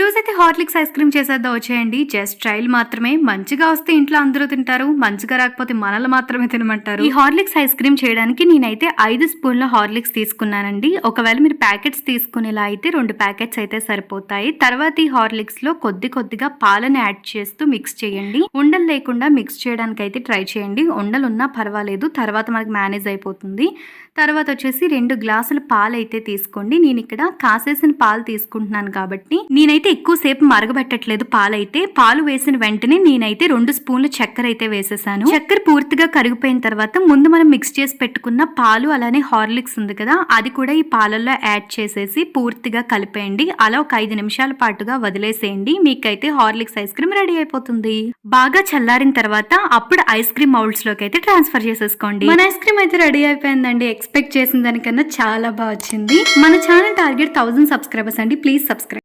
రోజైతే Horlicks ice cream చేసేద్దాం వచ్చేయండి. జస్ట్ ట్రైల్ మాత్రమే. మంచిగా వస్తే ఇంట్లో అందరూ తింటారు, మంచిగా రాకపోతే మనల్ని మాత్రమే తినమంటారు. ఈ హార్లిక్స్ ఐస్ క్రీమ్ చేయడానికి నేనైతే 5 స్పూన్ల హార్లిక్స్ తీసుకున్నానండి. ఒకవేళ మీరు ప్యాకెట్స్ తీసుకునేలా అయితే 2 ప్యాకెట్స్ అయితే సరిపోతాయి. తర్వాత ఈ హార్లిక్స్ లో కొద్దిగా పాలను యాడ్ చేస్తూ మిక్స్ చేయండి. ఉండలు లేకుండా మిక్స్ చేయడానికి అయితే ట్రై చేయండి. ఉండలు ఉన్నా పర్వాలేదు, తర్వాత మనకి మేనేజ్ అయిపోతుంది. తర్వాత వచ్చేసి 2 గ్లాసుల పాలు అయితే తీసుకోండి. నేను ఇక్కడ కాసేసిన పాలు తీసుకుంటున్నాను కాబట్టి నేనైతే ఎక్కువసేపు మరగబెట్టట్లేదు. పాలు వేసిన వెంటనే నేనైతే 2 స్పూన్ల చక్కెర అయితే వేసేసాను. చక్కెర పూర్తిగా కరిగిపోయిన తర్వాత ముందు మనం మిక్స్ చేసి పెట్టుకున్న పాలు అలానే హార్లిక్స్ ఉంది కదా, అది కూడా ఈ పాలల్లో యాడ్ చేసేసి పూర్తిగా కలిపేయండి. అలా ఒక 5 నిమిషాల పాటుగా వదిలేసేయండి. మీకైతే హార్లిక్స్ ఐస్ క్రీమ్ రెడీ అయిపోతుంది. బాగా చల్లారిన తర్వాత అప్పుడు ఐస్ క్రీమ్ మౌల్డ్స్ లోకి అయితే ట్రాన్స్ఫర్ చేసేసుకోండి. మన ఐస్ క్రీమ్ అయితే రెడీ అయిపోయిందండి. ఎక్స్పెక్ట్ చేసిన దానికన్నా చాలా బాగా వచ్చింది. మన ఛానల్ టార్గెట్ 1000 సబ్స్క్రైబర్స్ అండి. Please subscribe.